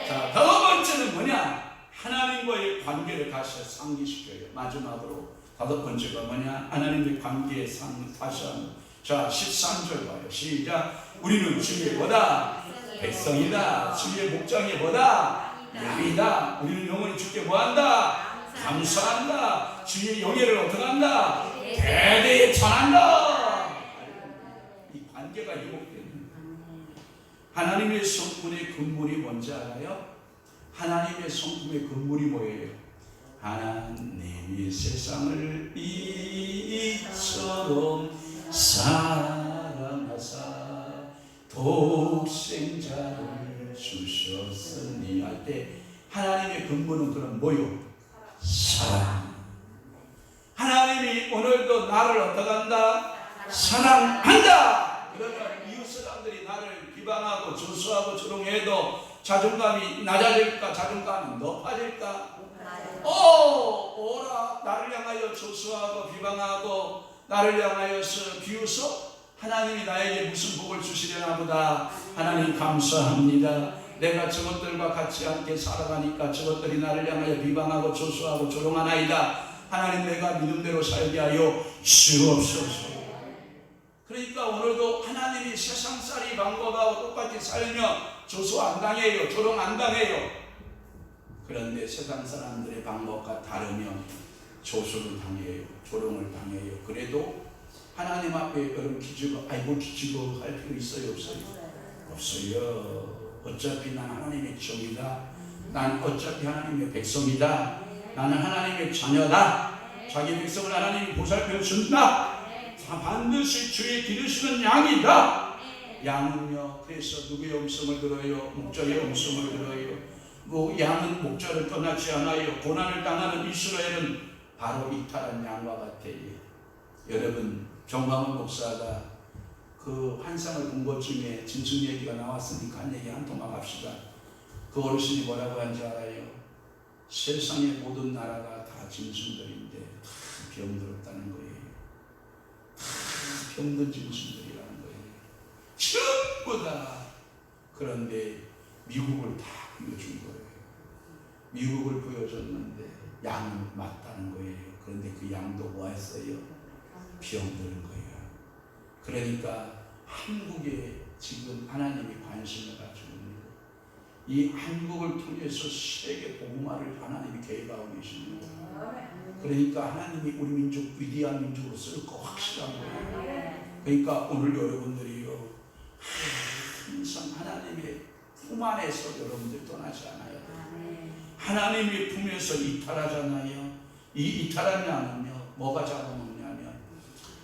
자, 다섯 번째는 뭐냐? 하나님과의 관계를 다시 상기시켜요. 마지막으로 다섯 번째가 뭐냐? 하나님의 관계에 다시 한번. 자, 13절 봐요. 시작. 우리는 주의 뭐다? 백성이다. 주의 목장이 뭐다? 양이다. 우리는 영원히 주께 뭐한다? 감사한다. 주의 영예를 어떻게 한다? 대대에 전한다. 이 관계가 회복되는 하나님의 성품의 근본이 뭔지 알아요? 하나님의 성품의 근본이 뭐예요? 하나님이 세상을 이처럼 사랑하사 독생자를 주셨으니 할 때 하나님의 근본은 그럼 뭐요? 사랑. 하나님이 오늘도 나를 어떻게 한다? 사랑한다. 그러면 이웃 사람들이 나를 비방하고 조수하고 조롱해도 자존감이 낮아질까? 자존감이 높아질까? 오라 나를 향하여 조수하고 비방하고 나를 향하여서 비웃어? 하나님이 나에게 무슨 복을 주시려나 보다. 하나님 감사합니다. 내가 저것들과 같이 함께 살아가니까 저것들이 나를 향하여 비방하고 조수하고 조롱하나이다. 하나님 내가 믿음대로 살게 하여 주옵소서. 그러니까 오늘도 하나님이 세상살이 방법하고 똑같이 살면 조수 안 당해요. 조롱 안 당해요. 그런데 세상 사람들의 방법과 다르면 조수를 당해요. 조롱을 당해요. 그래도 하나님 앞에 여러분 기지고 기지고 할 필요 있어요? 없어요? 없어요. 어차피 난 하나님의 종이다. 난 어차피 하나님의 백성이다. 나는 하나님의 자녀다. 자기 백성을 하나님이 보살펴 준다. 반드시 주의 기르시는 양이다. 양은요, 그래서 누구의 음성을 들어요? 목자의 음성을 들어요. 양은 목자를 떠나지 않아요. 고난을 당하는 이스라엘은 바로 이탈한 양과 같아요. 여러분, 정광훈 목사가 그 환상을 본 것 중에 짐승 얘기가 나왔으니까 한 얘기 한 통만 합시다. 그 어르신이 뭐라고 한지 알아요? 세상의 모든 나라가 다 짐승들인데 다 병들었다는 거예요. 다 병든 짐승들이라는 거예요. 전부 다. 그런데 미국을 다 보여준 거예요. 미국을 보여줬는데 양은 맞다는 거예요. 그런데 그 양도 뭐 했어요? 병드는 거예요. 그러니까 한국에 지금 하나님이 관심을 가지고 있는 거예요. 이 한국을 통해서 세계 복음화를 하나님이 개입하고 계십니다. 그러니까 하나님이 우리 민족 위대한 민족으로 쓸 거 확실한 거예요. 그러니까 오늘 여러분들이요 항상 하나님의 품 안에서 여러분들 떠나지 않아야 돼요. 하나님의 품에서 이탈하잖아요. 이 이탈한 양은요 뭐가 잡아먹냐면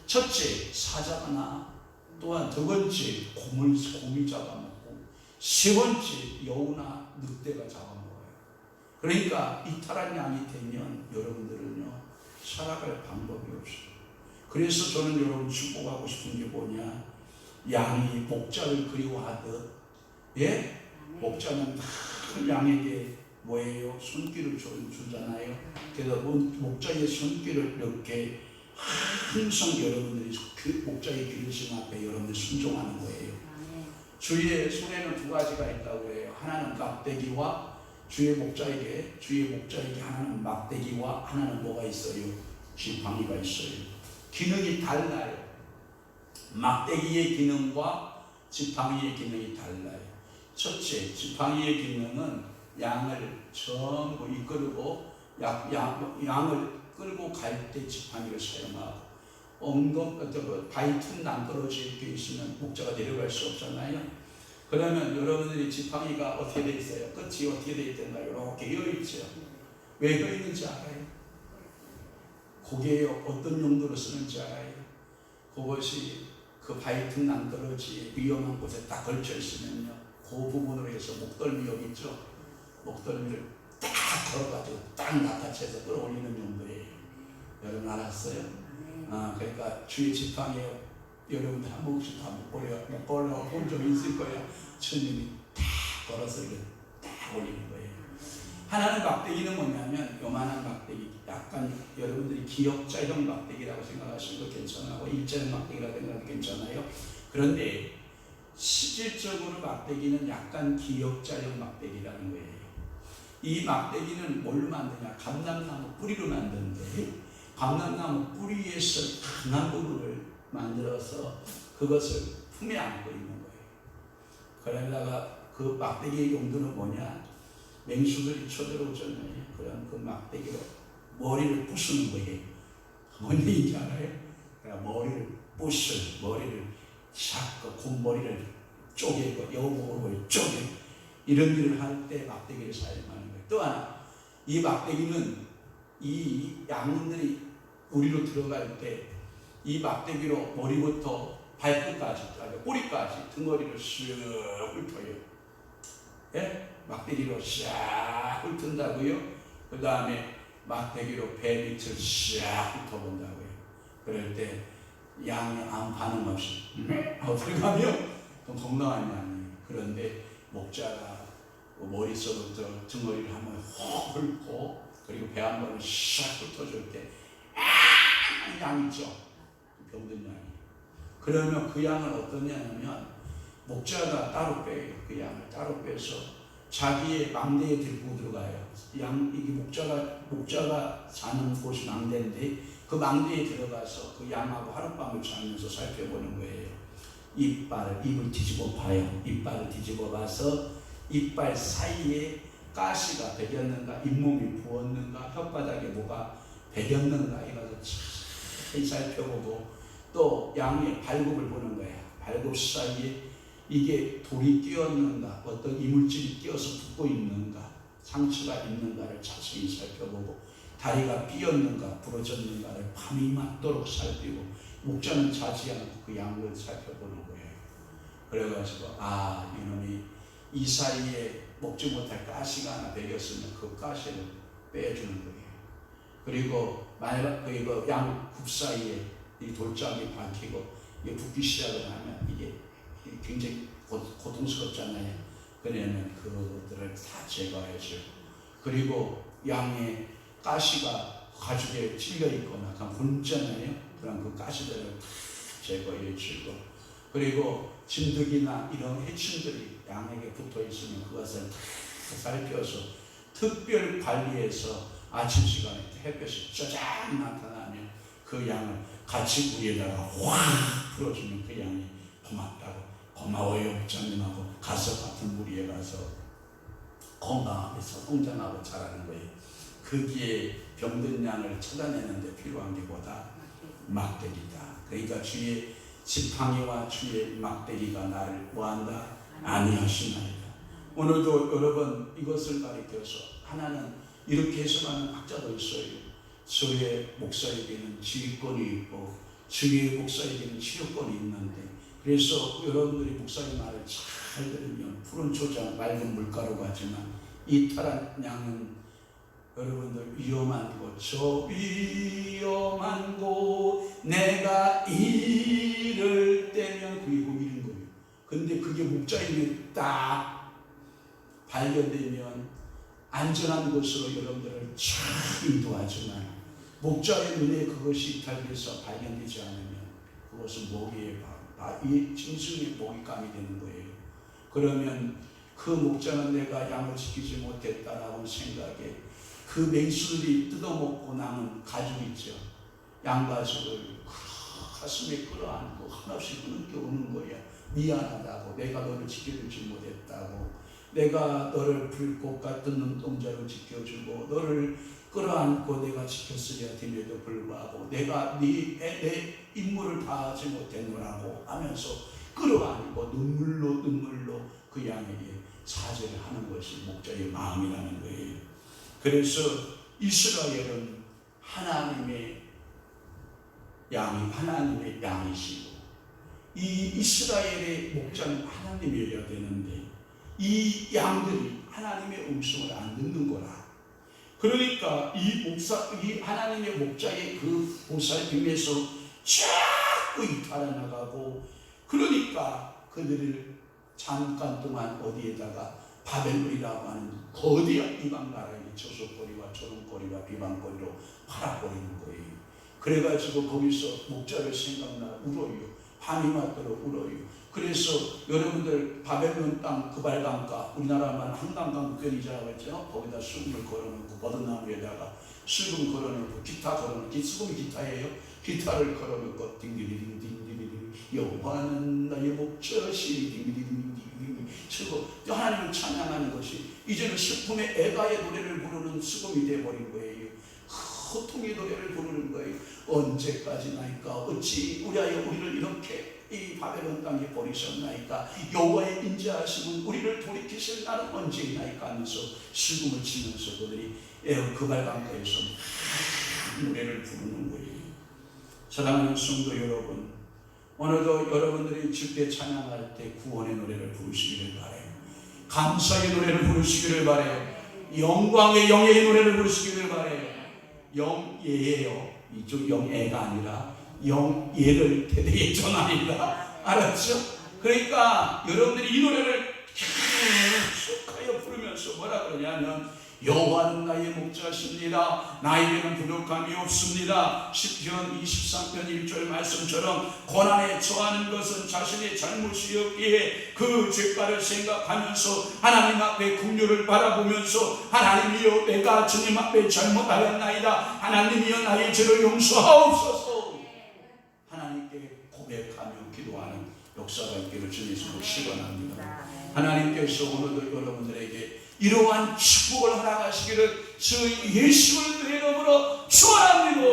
첫째 사자나 또한 두 번째 곰이 잡아먹고 세 번째 여우나 늑대가 잡아먹어요. 그러니까 이탈한 양이 되면 여러분들은요 살아갈 방법이 없어요. 그래서 저는 여러분 축복하고 싶은 게 뭐냐, 양이 목자를 그리워하듯, 예? 목자는 다 양에게 뭐예요? 손길을 주잖아요. 그래서 목자의 손길을 이렇게 항상 여러분들이 그 목자의 기르심 앞에 여러분들이 순종하는 거예요. 주의 손에는 두 가지가 있다고 해요. 하나는 막대기와 주의 목자에게 하나는 막대기와 하나는 뭐가 있어요? 지팡이가 있어요. 기능이 달라요. 막대기의 기능과 지팡이의 기능이 달라요. 첫째, 지팡이의 기능은 양을 전부 이끌고 양을 끌고 갈 때 지팡이를 사용하고, 바위 틈 낭떠러지 이렇게 있으면 목자가 내려갈 수 없잖아요. 그러면 여러분들이 지팡이가 어떻게 되어 있어요? 끝이 어떻게 되어 있던가? 이렇게 이어 있죠. 왜 이어 있는지 알아요? 그게 어떤 용도로 쓰는지 알아요? 그것이 그 바위 틈 낭떠러지 위험한 곳에 딱 걸쳐 있으면요, 그 부분으로 해서 목덜미 여기 있죠? 목덜미를 딱 걸어가지고 딱 낚아채서 끌어올리는 용도예요. 여러분 알았어요? 그러니까 주의 지팡이에 여러분들 한 번씩 다 못 걸어 본 적 있을 거예요. 주님이 딱 걸어서 이렇게 딱 올리는 거예요. 하나는 막대기는 뭐냐면 요만한 막대기, 약간 여러분들이 기역자형 막대기라고 생각하시는 거 괜찮아요. 일자형 막대기라고 생각해도 괜찮아요. 그런데 실질적으로 막대기는 약간 기역자형 막대기라는 거예요. 이 막대기는 뭘로 만드냐? 감람나무 뿌리로 만드는데, 감람나무 뿌리에서 강한 부분을 만들어서 그것을 품에 안고 있는 거예요. 그러다가 그 막대기의 용도는 뭐냐? 맹수들이 쳐들어오잖아요. 그럼 그 막대기로 머리를 부수는 거예요. 뭔 얘기인지 알아요? 그러니까 머리를 샥 곰머리를 쪼개고 여우목으로 쪼개고 이런 일을 할 때 막대기를 사용하는 거예요. 또 하나, 이 막대기는 이 양들이 우리로 들어갈 때 이 막대기로 머리부터 발끝까지, 꼬리까지 등허리를 쓱 훑어요. 예? 막대기로 샥 훑은다고요. 그 다음에 막대기로 배 밑을 샥 훑어본다고요. 그럴 때 양이 아무 반응 없이 어떻게 가면 건강한 양이에요. 그런데 목자가 머릿속부터 등허리를 한번 확 훑고 그리고 배 한 번을 샥 훑어줄 때 양 있죠? 병든 양이. 그러면 그 양은 어떠냐면 목자가 따로 빼요. 그 양을 따로 빼서 자기의 망대에 들고 들어가요. 이게 목자가 사는 곳이 망대인데 그 망대에 들어가서 그 양하고 하룻밤을 자면서 살펴보는 거예요. 입을 뒤집어 봐요. 이빨을 뒤집어 봐서 이빨 사이에 가시가 배겼는가, 잇몸이 부었는가, 혓바닥에 뭐가 배겼는가 이것을 잘 살펴보고, 또 양의 발굽을 보는 거예요. 발굽 사이에 이게 돌이 끼었는가, 어떤 이물질이 끼어서 붙고 있는가, 상처가 있는가를 자세히 살펴보고, 다리가 삐었는가 부러졌는가를 밤이 맞도록 살피고, 목자는 자지 않고 그 양을 살펴보는 거예요. 그래가지고 이놈이 이 사이에 먹지 못할 가시가 하나 배겼으면 그 가시를 빼주는 거예요. 그리고 만약 그 양 굽 사이에 이 돌짝이 박히고 이게 붓기 시작을 하면 이게 굉장히 고통스럽잖아요. 그러면 그것들을 다 제거해주고, 그리고 양의 가시가 가죽에 찔려 있거나 굵잖아요. 그럼 그 가시들을 다 제거해주고, 그리고 진드기나 이런 해충들이 양에게 붙어 있으면 그것을 다 살펴서 특별 관리해서 아침 시간에 햇볕이 짜잔 나타나면 그 양을 같이 위에다가 확 풀어주면 그 양이 고마워요 목자님하고 가서 같은 무리에 가서 건강하면서 성장하고 자라는 거예요. 거기에 병든 양을 찾아내는 데 필요한 게 뭐다? 막대기다. 그러니까 주의 지팡이와 주의 막대기가 나를 뭐한다? 안위하시나이다. 오늘도 여러분 이것을 가리켜서, 하나는 이렇게 해석하는 학자도 있어요. 주의 목사에게는 지휘권이 있고 주의 목사에게는 치료권이 있는데, 그래서 여러분들이 목사의 말을 잘 들으면 푸른 초장 맑은 물가루 같지만 이탈한 양은 여러분들 위험한 곳, 저 위험한 곳 내가 이를 때면 그게 꼭 이른 거예요. 근데 그게 목자임에 딱 발견되면 안전한 곳으로 여러분들을 쫙 인도하지만 목자의 눈에 그것이 이탈돼서 발견되지 않으면 그것은 모기에 이 짐승의 모기감이 되는 거예요. 그러면 그 목자는 내가 양을 지키지 못했다라는 생각에 그 맹수들이 뜯어먹고 남은 가죽 있죠. 양가죽을 가슴에 끌어안고 한없이 흐느껴 우는 거야. 미안하다고, 내가 너를 지켜주지 못했다고, 내가 너를 불꽃 같은 눈동자로 지켜주고 너를 끌어안고 내가 지켰으랴 됨에도 불구하고 내가 내 임무를 다하지 못했노라고 하면서 끌어안고 눈물로 그 양에게 사죄를 하는 것이 목자의 마음이라는 거예요. 그래서 이스라엘은 하나님의 양이시고 이 이스라엘의 목자는 하나님이어야 되는데 이 양들이 하나님의 음성을 안 듣는 거라. 그러니까 이 하나님의 목자의 그 보살핌에서 자꾸 이탈해나가고, 그러니까 그들을 잠깐 동안 어디에다가 바벨론이라고 하는 거대한 이방 나라에 저속거리와 조롱거리와 비방거리로 팔아버리는 거예요. 그래가지고 거기서 목자를 생각나 울어요. 밤이 맞도록 울어요. 그래서 여러분들 바벨론 땅 그발강가, 우리나라만 한강강 편이라고 했죠. 거기다 수금을 걸어놓고 버드나무에다가 수금 걸어놓고 기타 걸어놓고, 수금이 기타예요. 기타를 걸어놓고 딩디디딩딩디딩 여호와는 나의 목자시니 딩디디딩딩 치고 하나님을 찬양하는 것이 이제는 슬픔의 애가의 노래를 부르는 수금이 되어버린 거예요. 고통의 노래를 부르는 거예요. 언제까지나이까? 어찌 우리하여 우리를 이렇게 이 바벨론 땅에 버리셨나이까? 여호와의 인자하심은 우리를 돌이키실 날은 언제이나이까 하면서 슬픔을 치면서 그들이 그발강가에서 노래를 부르는 거예요. 사랑하는 성도 여러분, 오늘도 여러분들이 주께 찬양할 때 구원의 노래를 부르시기를 바라요. 감사의 노래를 부르시기를 바라요. 영광의 영예의 노래를 부르시기를 바라요. 영예예요. 이쪽 영예가 아니라 영예를 대대의 전환이다. 알았죠? 그러니까 여러분들이 이 노래를 계속하여 부르면서 뭐라 그러냐면 여호와는 나의 목자십니다. 나에게는 부족함이 없습니다. 시편 23편 1절 말씀처럼 고난에 처하는 것은 자신의 잘못이었기에 그 죄가를 생각하면서 하나님 앞에 긍휼을 바라보면서 하나님이여 내가 주님 앞에 잘못하였나이다. 하나님이여 나의 죄를 용서하옵소서. 하나님께 고백하며 기도하는 역사가 있기를 주님으로 시원합니다. 하나님께서 오늘도 여러분들에게 이러한 축복을 허락하시기를 주 예수의 이름으로 축원합니다.